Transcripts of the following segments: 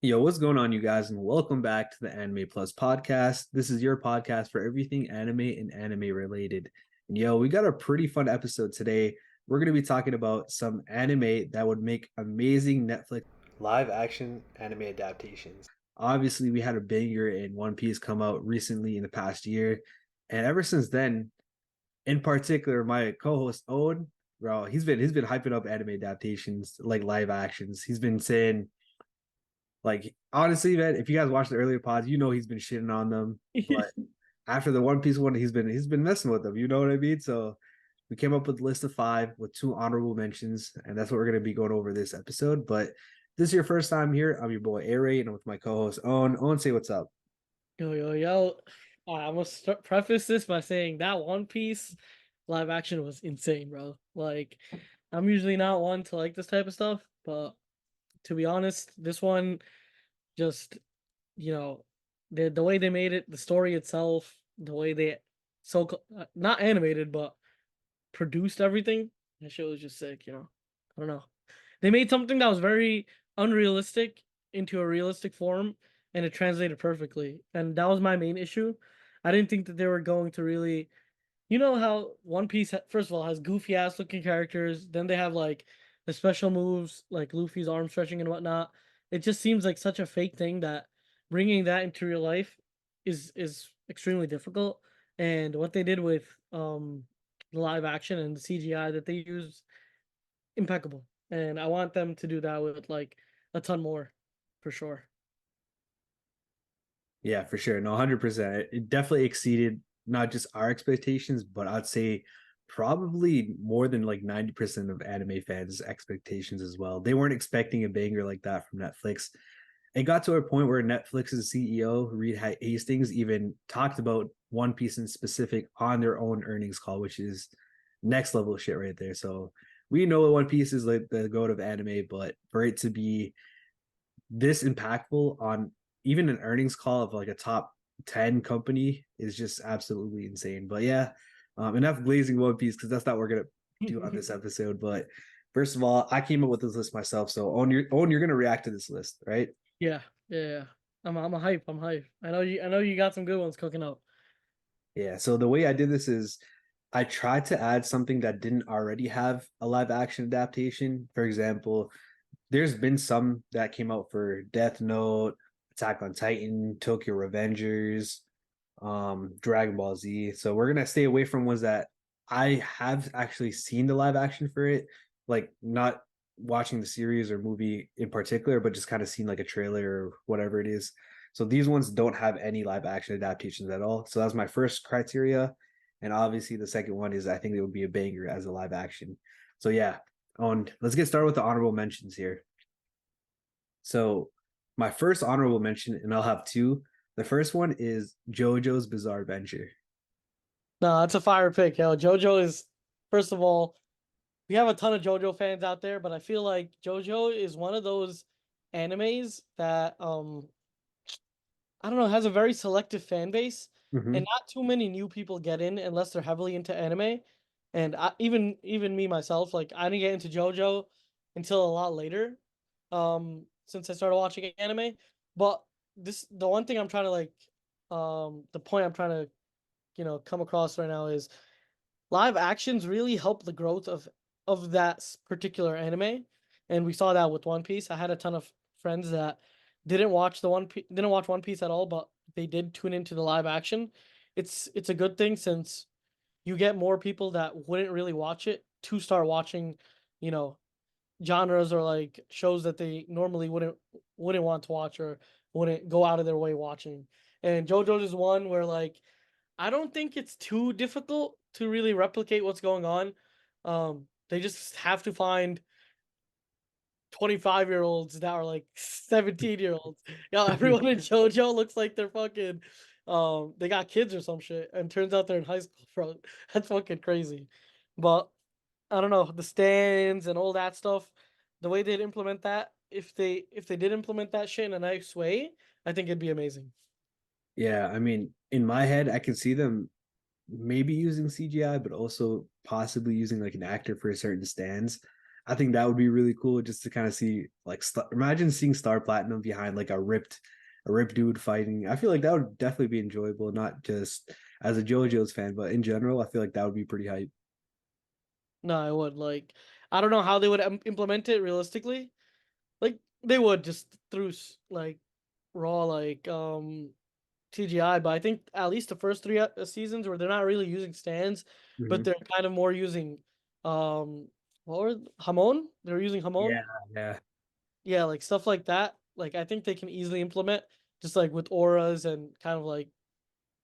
Yo, what's going on, you guys, and welcome back to the Anime Plus podcast. This is your podcast for everything anime and anime related. And yo, we got a pretty fun episode today. We're going to be talking about some anime that would make amazing Netflix live action anime adaptations. Obviously, we had a banger in One Piece come out recently in the past year, and ever since then, in particular, my co-host Owen, bro, he's been hyping up anime adaptations like live actions. He's been saying, like, honestly, man, if you guys watched the earlier pods, you know he's been shitting on them. But after the One Piece one, he's been messing with them. You know what I mean? So we came up with a list of five with two honorable mentions, and that's what we're gonna be going over this episode. But this is your first time here. I'm your boy Aray, and I'm with my co-host Owen. Owen, say what's up. Yo, yo, yo. I must preface this by saying that One Piece live action was insane, bro. Like, I'm usually not one to like this type of stuff, but to be honest, this one just, you know, the way they made it, the story itself, the way they not animated, but produced everything, that shit was just sick. I don't know. They made something that was very unrealistic into a realistic form, and it translated perfectly. And that was my main issue. I didn't think that they were going to really, how One Piece first of all has goofy ass looking characters, then they have like the special moves like Luffy's arm stretching and whatnot. It just seems like such a fake thing that bringing that into real life is extremely difficult. And what they did with the live action and the CGI that they used, impeccable. And I want them to do that with like a ton more, for sure. Yeah, for sure. No, 100%. It definitely exceeded not just our expectations, but I'd say probably more than like 90% of anime fans' expectations as well. They weren't expecting a banger like that from Netflix. It got to a point where Netflix's CEO, Reed Hastings, even talked about One Piece in specific on their own earnings call, which is next level shit right there. So we know One Piece is like the goat of anime, but for it to be this impactful on even an earnings call of like a top 10 company is just absolutely insane. But yeah, enough glazing One Piece because that's not what we're gonna do on this episode. But first of all, I came up with this list myself. So own you're gonna react to this list, right? Yeah, yeah, yeah. I'm a hype. I'm hype. I know you got some good ones cooking up. Yeah. So the way I did this is I tried to add something that didn't already have a live action adaptation. For example, there's been some that came out for Death Note, Attack on Titan, Tokyo Revengers, Dragon Ball Z. So we're gonna stay away from ones that I have actually seen the live action for it, like not watching the series or movie in particular, but just kind of seen like a trailer or whatever it is. So these ones don't have any live action adaptations at all. So that's my first criteria. And obviously the second one is I think it would be a banger as a live action. So yeah, on let's get started with the honorable mentions here. So my first honorable mention, and I'll have two. The first one is JoJo's Bizarre Adventure. No, it's a fire pick, yo. JoJo is, first of all, we have a ton of JoJo fans out there, but I feel like JoJo is one of those animes that I don't know, has a very selective fan base, and Mm-hmm. not too many new people get in unless they're heavily into anime. And even me myself, like I didn't get into JoJo until a lot later, since I started watching anime. But the one thing I'm trying to the point I'm trying to come across right now is live actions really help the growth of that particular anime, and we saw that with One Piece. I had a ton of friends that didn't watch One Piece at all, but they did tune into the live action. It's a good thing since you get more people that wouldn't really watch it to start watching, you know, genres or like shows that they normally wouldn't want to watch or wouldn't go out of their way watching. And JoJo's is one where like I don't think it's too difficult to really replicate what's going on. They just have to find 25-year-olds that are like 17-year-olds. Yo, everyone in JoJo looks like they're fucking they got kids or some shit, and turns out they're in high school, bro. That's fucking crazy. But I don't know, the stands and all that stuff, the way they'd implement that, if they did implement that shit in a nice way, I think it'd be amazing. Yeah, I mean, in my head, I can see them maybe using CGI, but also possibly using like an actor for certain stands. I think that would be really cool just to kind of see like imagine seeing Star Platinum behind like a ripped dude fighting. I feel like that would definitely be enjoyable, not just as a JoJo's fan, but in general, I feel like that would be pretty hype. No, I would like. I don't know how they would implement it realistically. Like they would just through like raw like CGI, but I think at least the first three seasons where they're not really using stands, but Mhm. they're kind of more using what were Hamon? They're using Hamon. Yeah, yeah, Yeah, like stuff like that. Like I think they can easily implement just like with auras and kind of like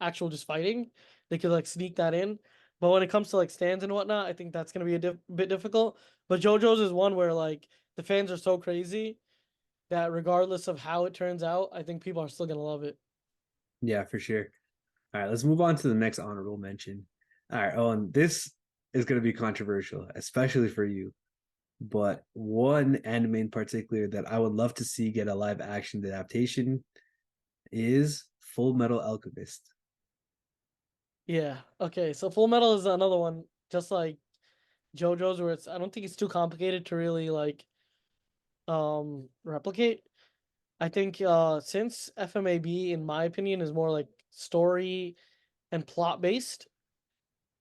actual just fighting. They could like sneak that in. But when it comes to like stands and whatnot, I think that's gonna be a bit difficult. But JoJo's is one where like the fans are so crazy that regardless of how it turns out, I think people are still gonna love it. yeah, for sure. All right, let's move on to the next honorable mention. All right, Owen, this is going to be controversial, especially for you. But one anime in particular that I would love to see get a live action adaptation is Full Metal Alchemist. Yeah. Okay. So Full Metal is another one, just like JoJo's, where it's I don't think it's too complicated to really like replicate. I think since FMAB, in my opinion, is more like story and plot based,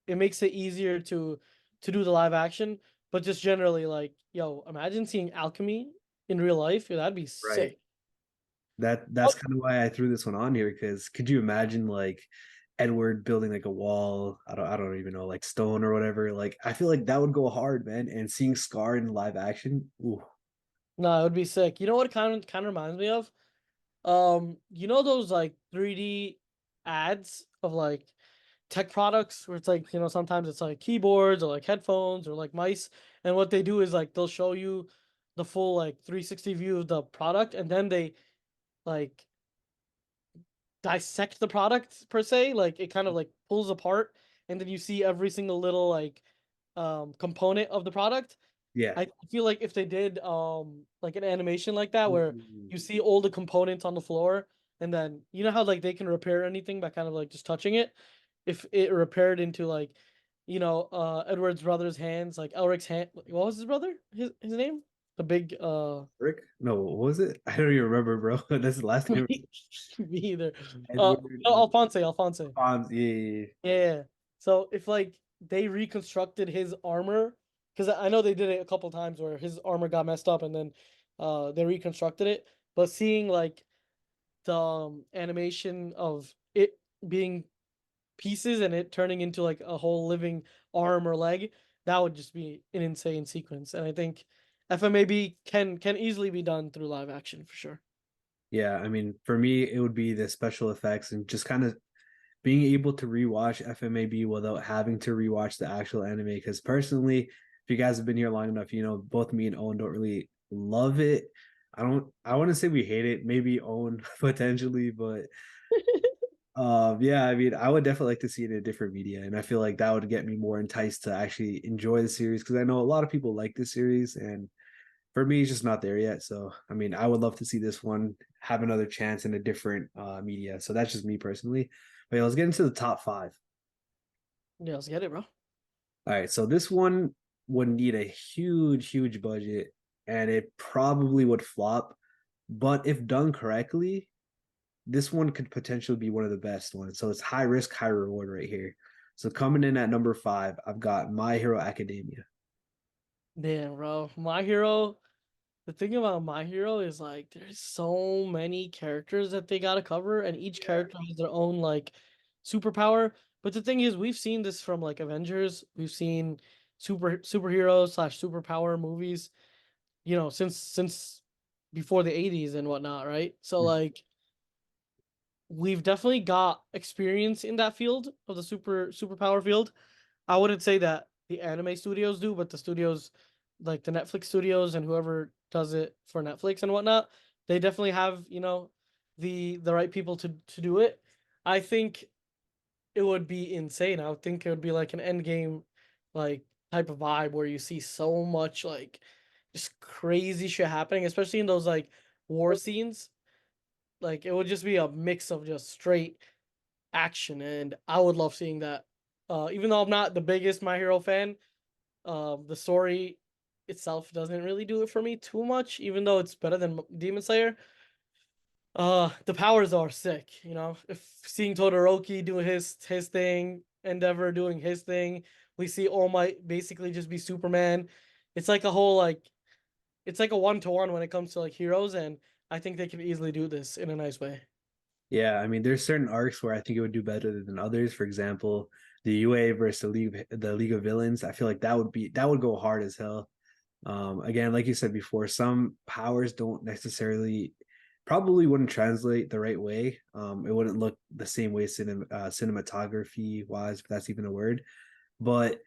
it makes it easier to do the live action. But just generally, like, yo, imagine seeing alchemy in real life. Yeah, that'd be Right. sick. That's kind of why I threw this one on here because could you imagine like Edward building like a wall? I don't even know, like stone or whatever. Like I feel like that would go hard, man. And seeing Scar in live action, ooh, No, it would be sick. You know what it kind of reminds me of? You know those like 3D ads of like tech products where it's like, sometimes it's like keyboards or like headphones or like mice, and what they do is like they'll show you the full like 360 view of the product, and then they like dissect the product per se, like it kind of like pulls apart, and then you see every single little like component of the product. yeah. I feel like if they did like an animation like that where Ooh. you see all the components on the floor, and then you know how like they can repair anything by kind of like just touching it. If it repaired into like Edward's brother's hands, like Elric's hand, what was his brother? His name? The big Rick? No, what was it? I don't even remember, bro. That's the last name. me either. Edward. No, Alphonse. Fonz. Yeah, yeah, Yeah. So if like they reconstructed his armor, because I know they did it a couple times where his armor got messed up and then they reconstructed it. But seeing like the animation of it being pieces and it turning into like a whole living arm or leg, that would just be an insane sequence. And I think FMAB can easily be done through live action for sure. yeah. I mean, for me, it would be the special effects and just kind of being able to rewatch FMAB without having to rewatch the actual anime. Because personally, if you guys have been here long enough, you know both me and Owen don't really love it. I don't. I wouldn't say we hate it. Maybe Owen potentially, but yeah. I mean, I would definitely like to see it in a different media, and I feel like that would get me more enticed to actually enjoy the series because I know a lot of people like this series, and for me, it's just not there yet. So, I mean, I would love to see this one have another chance in a different media. So that's just me personally. But yeah, let's get into the top five. Yeah, let's get it, bro. All right, so this one would need a huge budget, and it probably would flop. But if done correctly, this one could potentially be one of the best ones. So it's high risk, high reward right here. So coming in at number five, I've got My Hero Academia. Damn, bro. My Hero. The thing about My Hero is like there's so many characters that they gotta cover, and each Yeah. character has their own like superpower. But the thing is, we've seen this from like Avengers, we've seen superheroes slash superpower movies, since before the 80s and whatnot, right? So like we've definitely got experience in that field of the superpower field. I wouldn't say that the anime studios do, but the studios like the Netflix studios and whoever does it for Netflix and whatnot, they definitely have, the right people to do it. I think it would be insane. I would think it would be like an end game like type of vibe where you see so much like just crazy shit happening, especially in those like war scenes. Like it would just be a mix of just straight action, and I would love seeing that. Even though I'm not the biggest My Hero fan, the story itself doesn't really do it for me too much, even though it's better than Demon Slayer. The powers are sick, you know. If seeing Todoroki do his thing, Endeavor doing his thing, we see All Might basically just be Superman. It's like a whole like it's like a 1-to-1 when it comes to like heroes, and I think they can easily do this in a nice way. Yeah, I mean, there's certain arcs where I think it would do better than others. For example, the UA versus the League of Villains. I feel like that would go hard as hell. Again, like you said before, some powers don't necessarily probably wouldn't translate the right way. It wouldn't look the same way cinematography wise, if that's even a word. But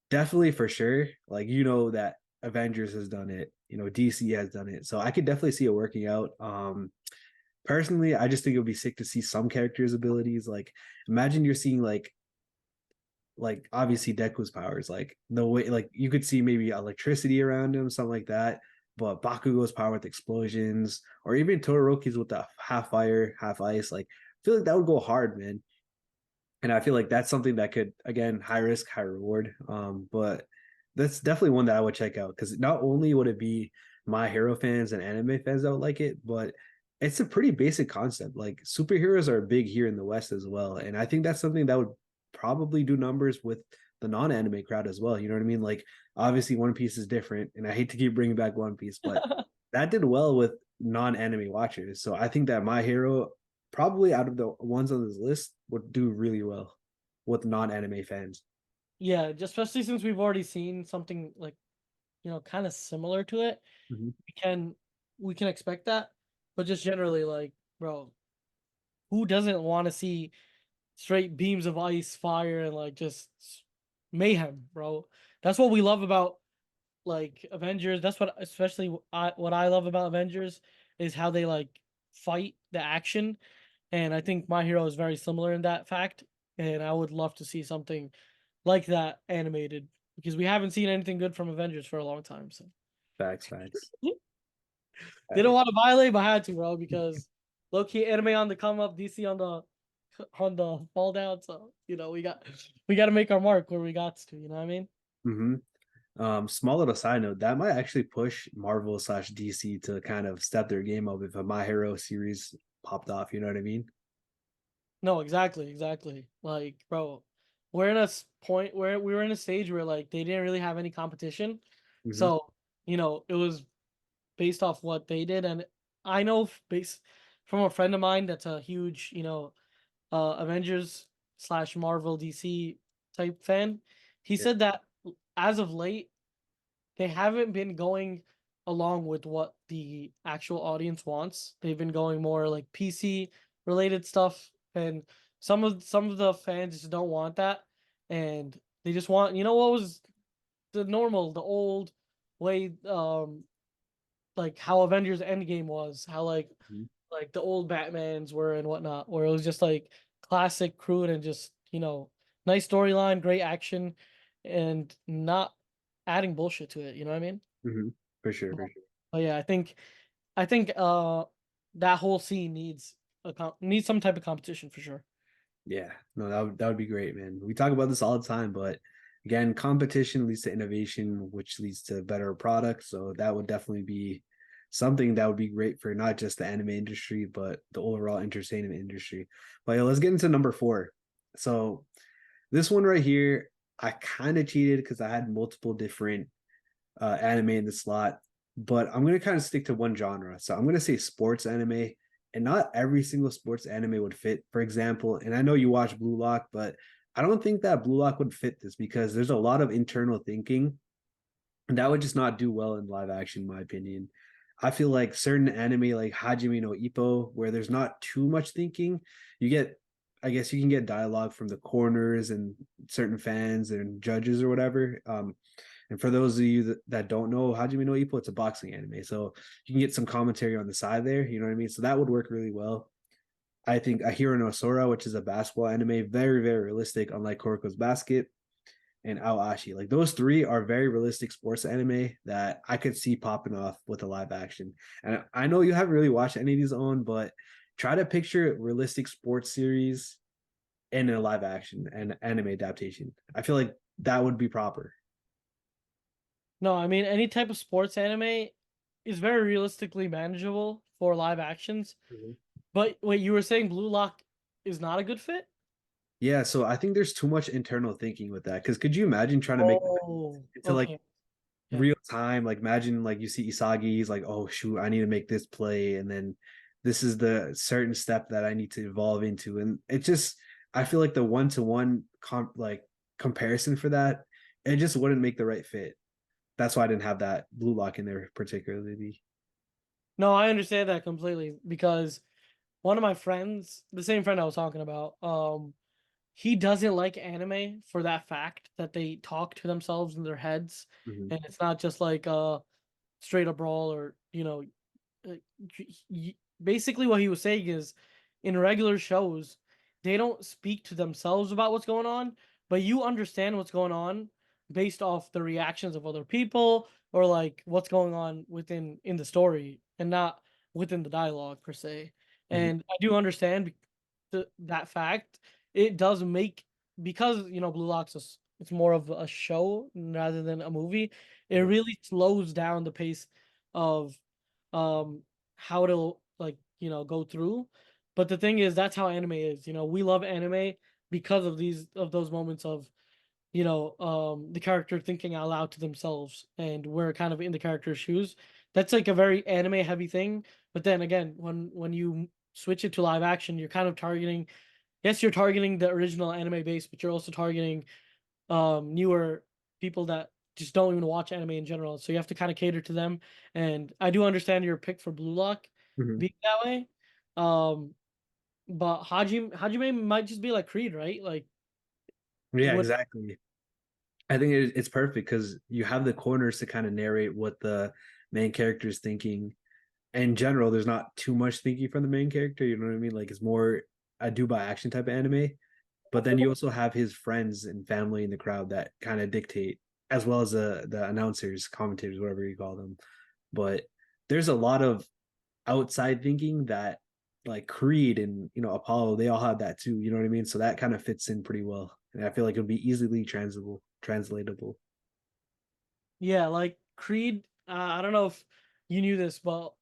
definitely for sure, like that Avengers has done it, DC has done it. So I could definitely see it working out. Personally, I just think it would be sick to see some characters' abilities. Like, imagine you're seeing like obviously Deku's powers, like the way like you could see maybe electricity around him, something like that. But Bakugo's power with explosions, or even Todoroki's with the half fire, half ice, like I feel like that would go hard, man. And I feel like that's something that could again high risk, high reward. But that's definitely one that I would check out because not only would it be My Hero fans and anime fans that would like it, but it's a pretty basic concept. Like superheroes are big here in the West as well, and I think that's something that would probably do numbers with the non-anime crowd as well. You know what I mean? Like obviously One Piece is different, and I hate to keep bringing back One Piece, but that did well with non-anime watchers. So I think that My Hero probably out of the ones on this list would do really well with non-anime fans. Yeah, just especially since we've already seen something like, kind of similar to it. Mhm. We can we can expect that, but just generally like, bro, who doesn't want to see straight beams of ice, fire, and like just mayhem, bro? That's what we love about like Avengers. That's what especially what I love about Avengers is how they like fight the action, and I think My Hero is very similar in that fact. And I would love to see something like that animated because we haven't seen anything good from Avengers for a long time. So Facts, facts. didn't Right. want to violate, but had to, bro, because low key anime on the come up, DC on the fall down. So we got to make our mark where we got to. You know what I mean? Mm-hmm. Small little side note that might actually push Marvel slash DC to kind of step their game up if a My Hero series popped off. You know what I mean? No, exactly, exactly. Like, bro, we're in a point where we were in a stage where like they didn't really have any competition. Mm-hmm. So, it was based off what they did. And I know based from a friend of mine that's a huge, Avengers slash Marvel DC type fan. He Yeah. said that as of late, they haven't been going along with what the actual audience wants. They've been going more like PC related stuff, and some of the fans just don't want that, and they just want what was the old way, like how Avengers Endgame was, how Mhm. like the old Batmans were and whatnot, where it was just like classic, crude, and just nice storyline, great action, and not adding bullshit to it. You know what I mean? Mhm. For sure, But, for sure. but yeah, I think that whole scene needs some type of competition for sure. Yeah, no, that would be great, man. We talk about this all the time, but again, competition leads to innovation, which leads to better products. So that would definitely be something that would be great for not just the anime industry, but the overall entertainment industry. But yeah, let's get into number four. So this one right here, I kind of cheated because I had multiple different anime in the slot, but I'm gonna kind of stick to one genre. So I'm gonna say sports anime, and not every single sports anime would fit. For example, and I know you watch Blue Lock, but I don't think that Blue Lock would fit this because there's a lot of internal thinking, and that would just not do well in live action, in my opinion. I feel like certain anime like Hajime no Ippo, where there's not too much thinking, you get I guess you can get dialogue from the corners and certain fans and judges or whatever. And for those of you that don't know Hajime no Ippo, it's a boxing anime. So you can get some commentary on the side there. You know what I mean? So that would work really well. I think Ahiro no Sora, which is a basketball anime, very, very realistic, unlike Kuriko's Basket and Aoashi. Like those three are very realistic sports anime that I could see popping off with a live action. And I know you haven't really watched any of these on, but try to picture realistic sports series in a live action and anime adaptation. I feel like that would be proper. No, I mean any type of sports anime is very realistically manageable for live actions. Mhm. But wait, you were saying Blue Lock is not a good fit? Yeah, so I think there's too much internal thinking with that. Because could you imagine trying to make that Oh, into like okay. Yeah. real time? Like imagine like you see Isagi, he's like, oh shoot, I need to make this play, and then this is the certain step that I need to evolve into, and it just I feel like the one-to-one comparison for that, it just wouldn't make the right fit. That's why I didn't have that blue lock in there particularly. No, I understand that completely because one of my friends, the same friend I was talking about, he doesn't like anime for that fact that they talk to themselves in their heads, Mhm. and it's not just like straight up brawl or uh, basically what he was saying is in regular shows they don't speak to themselves about what's going on, but you understand what's going on based off the reactions of other people or like what's going on within in the story and not within the dialogue per se. Mhm. And I do understand that fact. It does make, because Blue Lock's it's more of a show rather than a movie. It Mhm. really slows down the pace of um how to like go through. But the thing is, that's how anime is. We love anime because of those moments of the character thinking out loud to themselves, and we're kind of in the character's shoes. That's like a very anime heavy thing. But then again, when you switch it to live action, you're kind of targeting, yes, you're targeting the original anime base, but you're also targeting newer people that just don't even watch anime in general. So you have to kind of cater to them. And I do understand your pick for Blue Lock Mhm. being that way. Um, but Hajime might just be like Creed, right? Like it Yeah, would. exactly. I think it's perfect because you have the corners to kind of narrate what the main character is thinking. In general, there's not too much thinking from the main character. You know what I mean? Like it's more a do by action type of anime. But then you also have his friends and family in the crowd that kind of dictate, as well as the announcers, commentators, whatever you call them. But there's a lot of outside thinking that like Creed and Apollo, they all have that too. You know what I mean? So that kind of fits in pretty well. And I feel like it would be easily translatable. Yeah, like Creed. I don't know if you knew this, but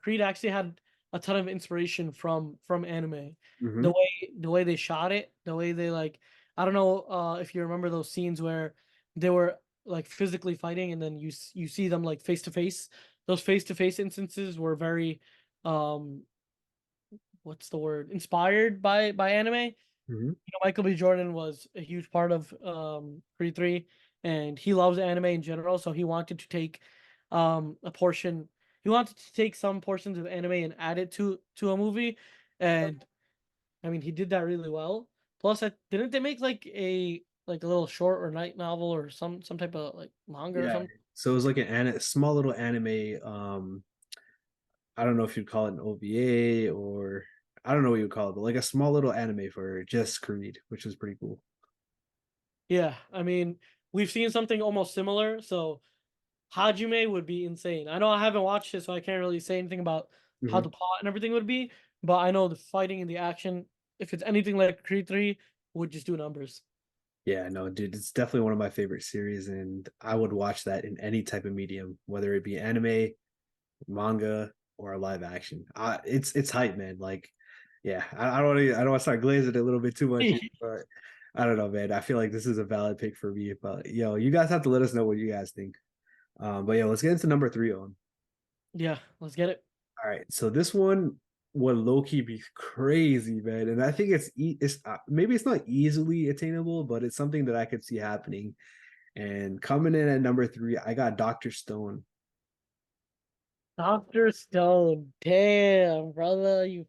Creed actually had a ton of inspiration from anime. The Hmm. way they shot it, the way they like. I don't know if you remember those scenes where they were like physically fighting, and then you see them like face to face. Those face to face instances were very, um, what's the word? Inspired by anime. Hmm. Michael B. Jordan was a huge part of Creed 3, and he loves anime in general, so he wanted to take a portion he wanted to take some portions of anime and add it to a movie. And I mean he did that really well. Plus didn't they make like a little short or night novel or some type of like manga or Yeah. something? So it was like small little anime. I don't know if you'd call it an OVA or I don't know what you would call it, but like a small little anime for just Creed, which was pretty cool. Yeah, I mean we've seen something almost similar, so Hajime would be insane. I know I haven't watched it, so I can't really say anything about how Hmm. the plot and everything would be, but I know the fighting and the action, if it's anything like Creed 3, would just do numbers. Yeah, no, dude, it's definitely one of my favorite series, and I would watch that in any type of medium, whether it be anime, manga, or live action. It's hype, man. Like, yeah, I don't want to start glazing it a little bit too much here, but I don't know, man. I feel like this is a valid pick for me. But yo, you guys have to let us know what you guys think. But yeah, let's get into number three on. Yeah, let's get it. All right, so this one would low key be crazy, man, and I think it's maybe it's not easily attainable, but it's something that I could see happening. And coming in at number three, I got Doctor Stone. Dr. Stone. Damn, brother, you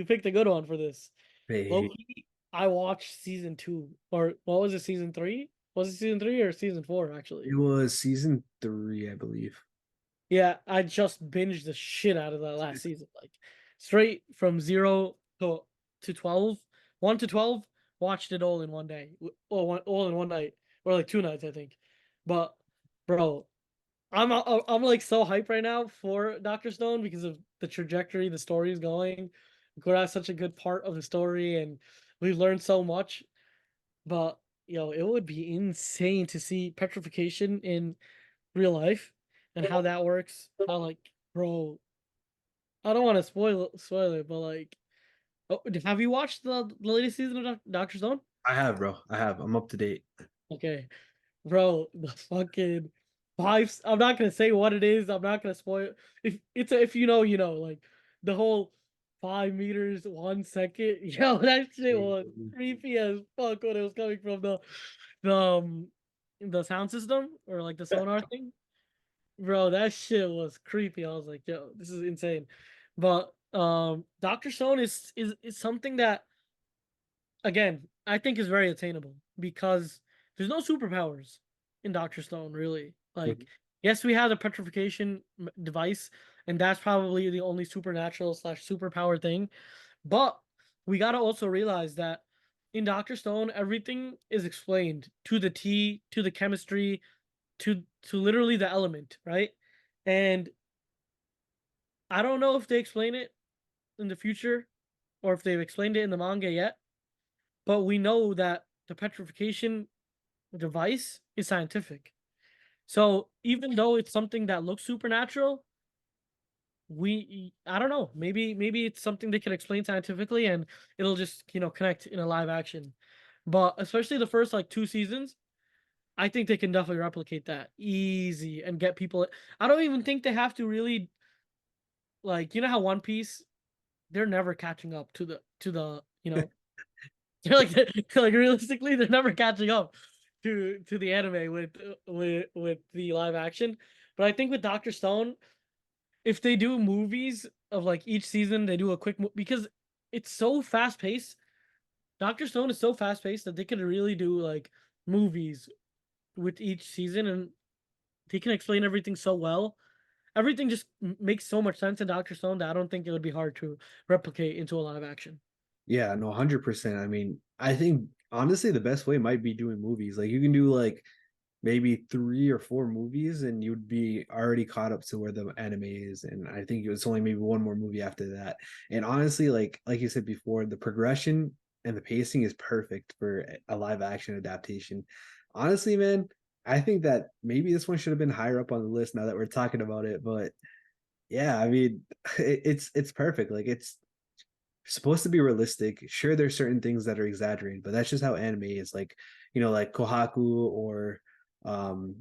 picked a good one for this. Hey, Loki, I watched season 2, or what was it, season 3? Was it season 3 or season 4 it actually? was season three, I believe. Yeah, I just binged the shit out of that last season. Like straight from 0 to 12, 1 to 12, watched it all in one day. All in one night. Or like 2 nights, I think. But bro, I'm like so hyped right now for Dr. Stone because of the trajectory the story is going. Gura's such a good part of the story, and we've learned so much. But it would be insane to see petrification in real life and how that works. How like, bro, I don't want to spoil it, but like, oh, have you watched the latest season of Doctor Stone? I have, bro. I have. I'm up to date. Okay, bro, the fucking vibes. I'm not gonna say what it is. I'm not gonna spoil. If you know, you know. Like the whole 5 meters 1 second. Yo, that shit was creepy as fuck when it was coming from the the sound system or like the sonar thing. Bro, that shit was creepy. I was like, yo, this is insane. But Doctor Stone is something that again, I think is very attainable because there's no superpowers in Doctor Stone, really. Like, Mhm. yes, we have the petrification device, and that's probably the only supernatural slash superpower thing. But we gotta also realize that in Doctor Stone, everything is explained to the T, to the chemistry, to literally the element, right? And I don't know if they explain it in the future or if they've explained it in the manga yet, but we know that the petrification device is scientific. So even though it's something that looks supernatural, I don't know, maybe it's something they can explain scientifically and it'll just, connect in a live action. But especially the first like 2 seasons, I think they can definitely replicate that easy and get people. I don't even think they have to really like, how One Piece, they're never catching up to the they're like like realistically, they're never catching up to the anime with the live action. But I think with Doctor Stone, if they do movies of like each season, they do a quick because it's so fast paced. Doctor Stone is so fast paced that they could really do like movies with each season, and they can explain everything so well. Everything just makes so much sense in Doctor Stone that I don't think it would be hard to replicate into a live action. Yeah, no, 100%. I mean, I think honestly the best way might be doing movies. Like you can do like maybe 3 or 4 movies and you'd be already caught up to where the anime is. And I think it's only maybe one more movie after that. And honestly, like you said before, the progression and the pacing is perfect for a live action adaptation. Honestly, man, I think that maybe this one should have been higher up on the list now that we're talking about it. But yeah, I mean, it's perfect. Like it's supposed to be realistic. Sure, there's certain things that are exaggerated, but that's just how anime is. Like, like Kohaku or um,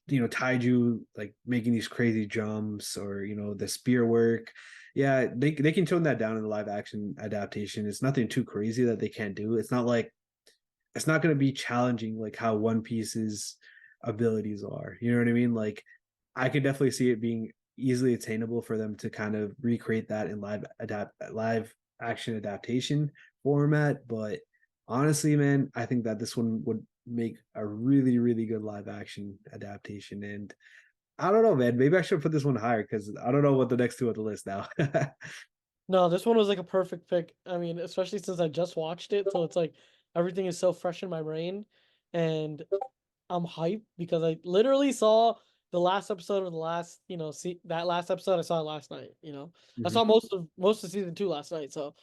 Taiju, like making these crazy jumps or the spear work. Yeah, they can tone that down in the live action adaptation. It's nothing too crazy that they can't do. It's not going to be challenging like how One Piece's abilities are. You know what I mean? Like I could definitely see it being easily attainable for them to kind of recreate that in live action adaptation format. But honestly, man, I think that this one would make a really, really good live action adaptation. And I don't know, man. Maybe I should put this one higher because I don't know what the next two on the list now. No, this one was like a perfect pick. I mean, especially since I just watched it, so it's like everything is so fresh in my brain, and I'm hyped because I literally saw the last episode of the last, see that last episode I saw it last night. I Mhm. saw most of season 2 last night, so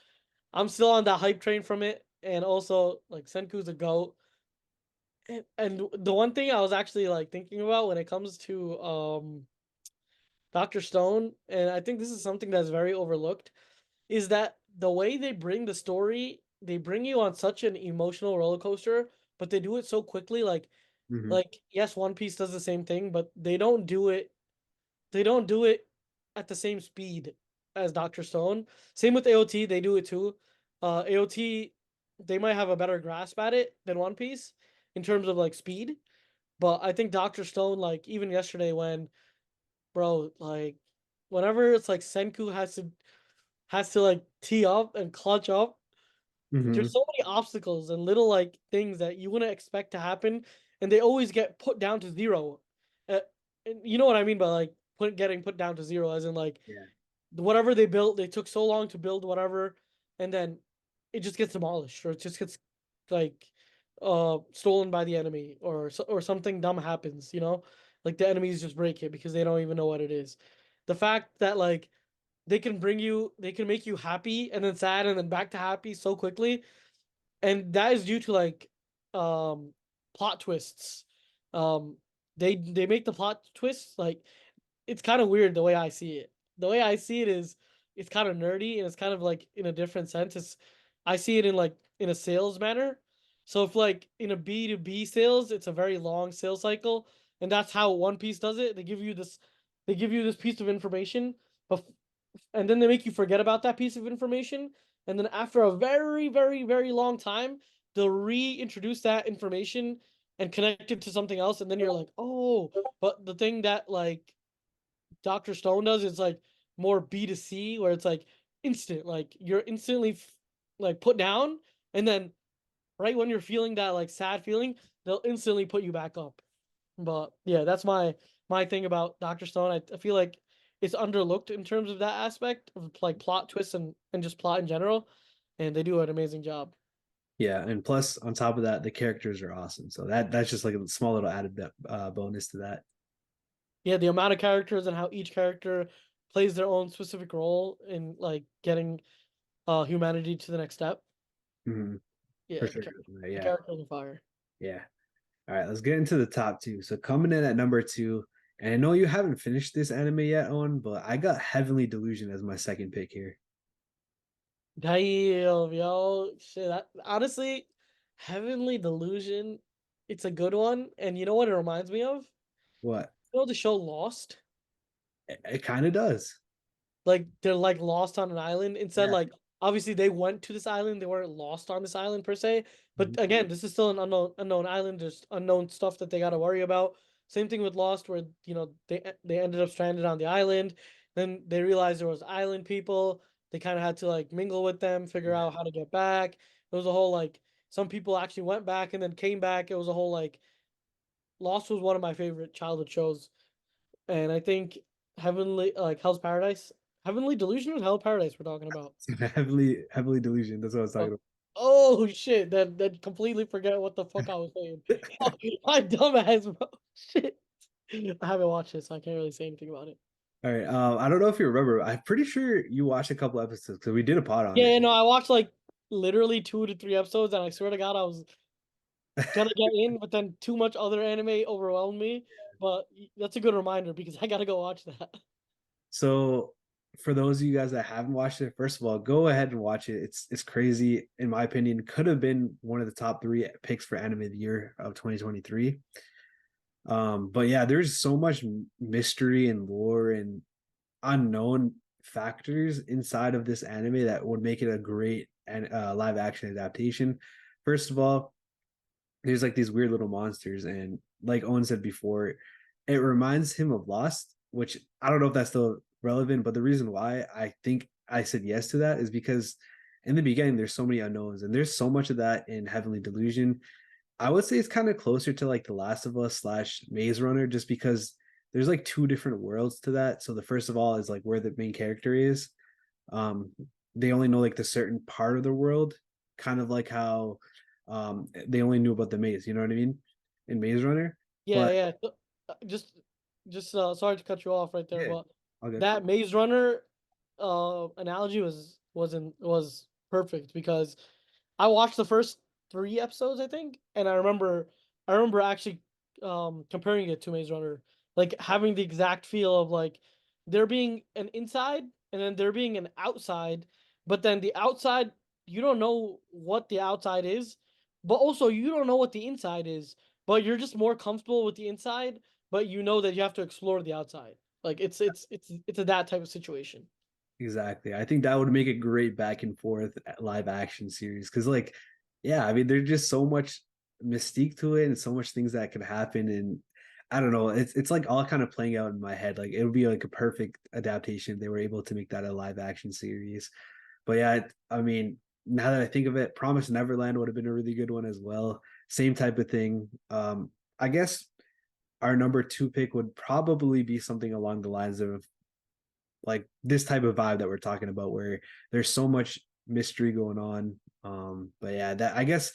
I'm still on that hype train from it. And also, like Senku's a goat. And the one thing I was actually like thinking about when it comes to Doctor Stone, and I think this is something that's very overlooked, is that the way they bring the story, they bring you on such an emotional roller coaster, but they do it so quickly. Mhm. Like yes, One Piece does the same thing, but they don't do it at the same speed as Doctor Stone. Same with AOT, they do it too. AOT, they might have a better grasp at it than One Piece in terms of like speed, but I think Doctor Stone, like even yesterday when, bro, like whenever it's like Senku has to like tee up and clutch up, there's Mhm. so many obstacles and little like things that you wouldn't expect to happen, and they always get put down to zero. Uh, and you know what I mean by like getting put down to zero, as in like Yeah. whatever they built, they took so long to build whatever, and then it just gets demolished or it just gets like stolen by the enemy or something dumb happens. Like the enemies just break it because they don't even know what it is. The fact that like they can make you happy and then sad and then back to happy so quickly, and that is due to like um plot twists. um they make the plot twist like it's kind of weird the way I see it. The way I see it is it's kind of nerdy and it's kind of like in a different sense. It's I see it in like in a sales manner. So if like in a B2B sales, it's a very long sales cycle, and that's how One Piece does it. They give you this piece of information, and then they make you forget about that piece of information, and then after a very, very, very long time, they'll reintroduce that information and connect it to something else, and then you're like, oh, but the thing that like Dr. Stone does is like more B2C where it's like instant, like you're instantly like put down, and then right when you're feeling that like sad feeling, they'll instantly put you back up. But yeah, that's my thing about Dr. Stone. I feel like it's underlooked in terms of that aspect of like plot twists and just plot in general, and they do an amazing job. Yeah, and plus on top of that, the characters are awesome. So that's just like a small little added bonus to that. Yeah, the amount of characters and how each character plays their own specific role in like getting humanity to the next step. Mhm. For Yeah, sure. the Yeah, characters are fire. yeah. All right, let's get into the top two. So coming in at number two, and I know you haven't finished this anime yet, on, but I got Heavenly Delusion as my second pick here. Damn, yo, shit. Honestly, Heavenly Delusion, it's a good one. And you know what it reminds me of? What? You know the show Lost? It kind of does. Like they're like lost on an island. Instead, Yeah. like obviously they went to this island. They weren't lost on this island per se. But Mhm. again, this is still an unknown island. There's unknown stuff that they got to worry about. Same thing with Lost, where you know they ended up stranded on the island. Then they realized there was island people. They kind of had to like mingle with them, figure Yeah. out how to get back. It was a whole like some people actually went back and then came back. It was a whole like Lost was one of my favorite childhood shows, and I think Heavenly like Hell's Paradise, Heavenly Delusion or Hell Paradise we're talking about. Heavily Delusion. That's what I was talking Oh, about. oh shit! That completely forget what the fuck I was saying. My dumbass, bro. Shit. I haven't watched it, so I can't really say anything about it. All right. I don't know if you remember. I'm pretty sure you watched a couple episodes because we did a pod on Yeah, it. no, I watched like literally 2 to 3 episodes, and I swear to God, I was gonna get in, but then too much other anime overwhelmed me. But that's a good reminder because I gotta go watch that. So for those of you guys that haven't watched it, first of all, go ahead and watch it. It's crazy, in my opinion. Could have been one of the top three picks for anime of the year of 2023. But yeah, there's so much mystery and lore and unknown factors inside of this anime that would make it a great and live action adaptation. First of all, there's like these weird little monsters, and like Owen said before, it reminds him of Lost, which I don't know if that's still relevant, but the reason why I think I said yes to that is because in the beginning there's so many unknowns, and there's so much of that in Heavenly Delusion. I would say it's kind of closer to like The Last of Us slash Maze Runner, just because there's like two different worlds to that. So the first of all is like where the main character is. Um, they only know like the certain part of the world, kind of like how they only knew about the maze. You know what I mean? In Maze Runner, Yeah, but yeah. Just sorry to cut you off right there, yeah, but all good. that Maze Runner analogy was perfect because I watched the first 3 episodes, I think, and I remember actually comparing it to Maze Runner, like having the exact feel of like there being an inside and then there being an outside, but then the outside you don't know what the outside is, but also you don't know what the inside is, but you're just more comfortable with the inside, but you know that you have to explore the outside. Like it's a that type of situation. Exactly. I think that would make a great back and forth live action series because, like, yeah, I mean, there's just so much mystique to it and so much things that could happen. And I don't know, it's like all kind of playing out in my head. Like, it would be like a perfect adaptation if they were able to make that a live action series. But yeah, I mean, now that I think of it, Promise Neverland would have been a really good one as well. Same type of thing. I guess our number two pick would probably be something along the lines of like this type of vibe that we're talking about where there's so much mystery going on. But yeah, that I guess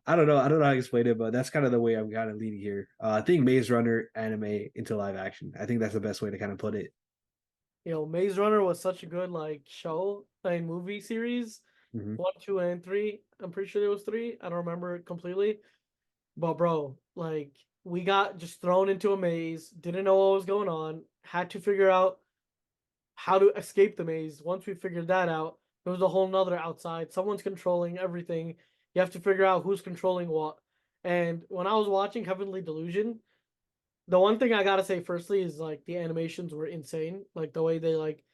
I don't know how to explain it, but that's kind of the way I'm kind of leaning here. I think Maze Runner anime into live action. I think that's the best way to kind of put it. Maze Runner was such a good like show and movie series. Mhm. 1, 2, and 3. I'm pretty sure there was three. I don't remember it completely. But bro, like we got just thrown into a maze, didn't know what was going on, had to figure out how to escape the maze. Once we figured that out, there was a whole nother outside. Someone's controlling everything. You have to figure out who's controlling what. And when I was watching Heavenly Delusion, the one thing I gotta say firstly is like the animations were insane. Like the way they like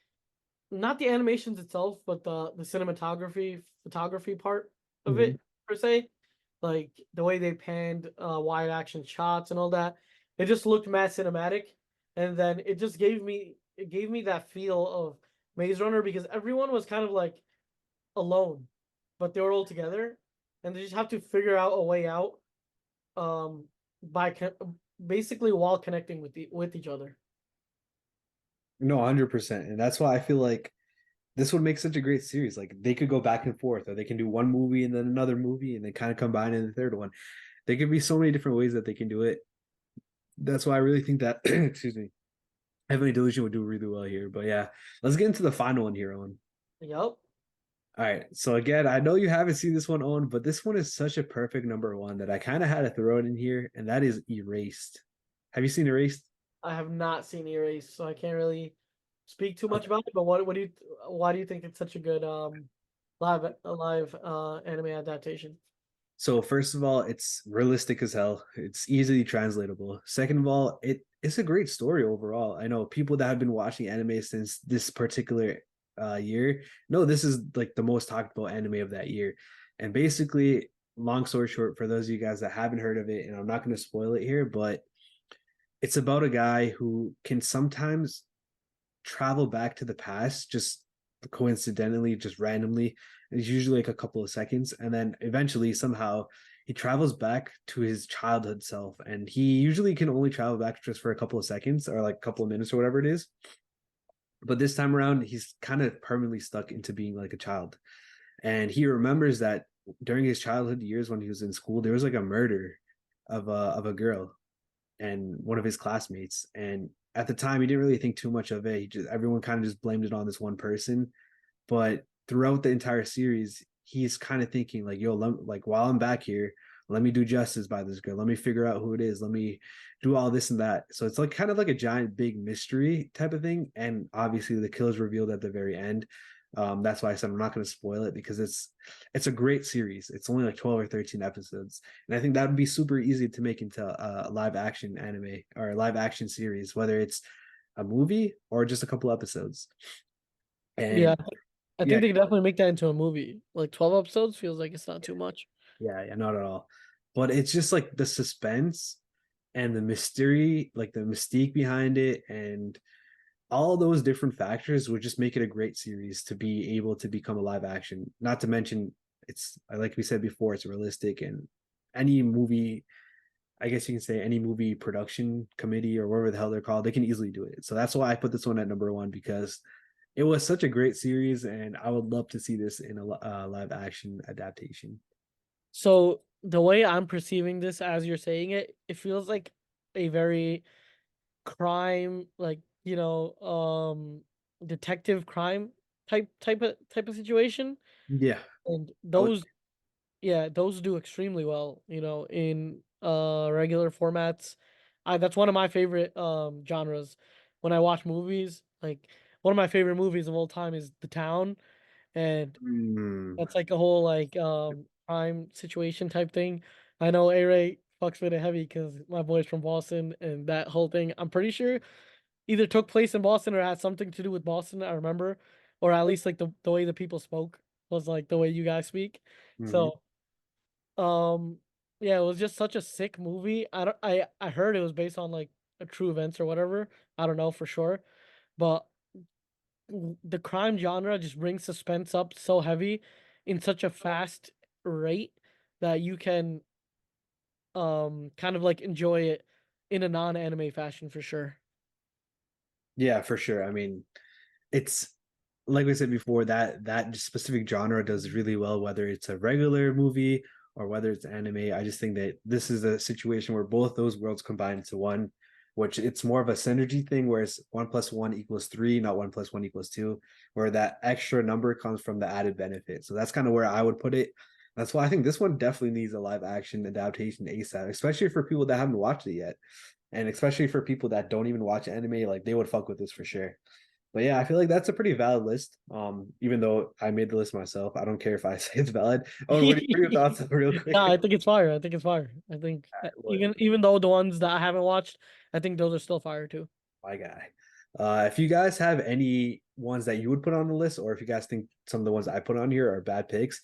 not the animations itself, but the cinematography, photography part of Mhm. it per se. Like the way they panned wide action shots and all that. It just looked mad cinematic. And then it gave me that feel of Maze Runner because everyone was kind of like alone, but they were all together, and they just have to figure out a way out um by basically while connecting with each other. No, 100%. And that's why I feel like this would make such a great series. Like they could go back and forth, or they can do one movie and then another movie and then kind of combine in the third one. There could be so many different ways that they can do it. That's why I really think that excuse me, Heavenly Delusion would do really well here. But yeah, let's get into the final one here, Owen. Yep. All right. So again, I know you haven't seen this one, Owen, but this one is such a perfect number one that I kind of had to throw it in here, and that is Erased. Have you seen Erased? I have not seen Erase, so I can't really speak too much Okay. about it. But what do you why do you think it's such a good live anime adaptation? So first of all, it's realistic as hell. It's easily translatable. Second of all, it's a great story overall. I know people that have been watching anime since this particular year. No, this is like the most talked about anime of that year. And basically, long story short, for those of you guys that haven't heard of it, and I'm not going to spoil it here, but it's about a guy who can sometimes travel back to the past just coincidentally, just randomly. It's usually like a couple of seconds. And then eventually, somehow, he travels back to his childhood self. And he usually can only travel back just for a couple of seconds or like a couple of minutes or whatever it is. But this time around, he's kind of permanently stuck into being like a child. And he remembers that during his childhood years when he was in school, there was like a murder of a girl and one of his classmates. And at the time, he didn't really think too much of it. He just everyone kind of just blamed it on this one person. But throughout the entire series, he's kind of thinking like, "Yo, like while I'm back here, let me do justice by this girl. Let me figure out who it is. Let me do all this and that." So it's like kind of like a giant big mystery type of thing. And obviously, the kill is revealed at the very end. That's why I said I'm not going to spoil it because it's a great series. It's only like 12 or 13 episodes, and I think that would be super easy to make into a live action anime or a live action series, whether it's a movie or just a couple episodes. Yeah, And I yeah, think they could definitely make that into a movie. Like 12 episodes feels like it's not too much. yeah, not at all. But it's just like the suspense and the mystery, like the mystique behind it, and all those different factors would just make it a great series to be able to become a live action. Not to mention, it's like we said before, it's realistic and any movie, I guess you can say any movie production committee or whatever the hell they're called, they can easily do it. So that's why I put this one at number one because it was such a great series, and I would love to see this in a live action adaptation. So the way I'm perceiving this as you're saying it, it feels like a very crime, like, detective crime type of situation. Yeah, And I would. those yeah, those do extremely well, in regular formats. I That's one of my favorite genres when I watch movies. Like one of my favorite movies of all time is The Town, and Mm, that's like a whole like crime situation type thing. I know Aray fucks with it heavy because my boy's from Boston, and that whole thing I'm pretty sure either took place in Boston or had something to do with Boston. I remember, or at least like the way the people spoke was like the way you guys speak. mhm. So um, yeah, it was just such a sick movie. I heard it was based on like a true events or whatever. I don't know for sure, but the crime genre just brings suspense up so heavy in such a fast rate that you can kind of like enjoy it in a non-anime fashion for sure. Yeah, for sure. I mean, it's like we said before that specific genre does really well, whether it's a regular movie or whether it's anime. I just think that this is a situation where both those worlds combine into one, which it's more of a synergy thing, whereas 1 plus 1 equals 3, not 1 plus 1 equals 2, where that extra number comes from the added benefit. So that's kind of where I would put it. That's why I think this one definitely needs a live action adaptation ASAP, especially for people that haven't watched it yet. And especially for people that don't even watch anime, like they would fuck with this for sure. But yeah, I feel like that's a pretty valid list. Even though I made the list myself, I don't care if I say it's valid. Oh, what are your thoughts real No, I quick? think it's fire. I think it's fire. I think What, even though the ones that I haven't watched, I think those are still fire too. my guy. If you guys have any ones that you would put on the list, or if you guys think some of the ones I put on here are bad picks,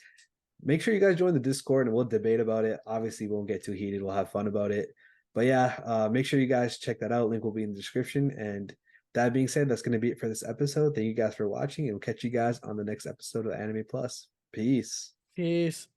make sure you guys join the Discord and we'll debate about it. Obviously, we won't get too heated. We'll have fun about it. But yeah, make sure you guys check that out. Link will be in the description. And that being said, that's going to be it for this episode. Thank you guys for watching, and we'll catch you guys on the next episode of Anime Plus. Peace. Peace.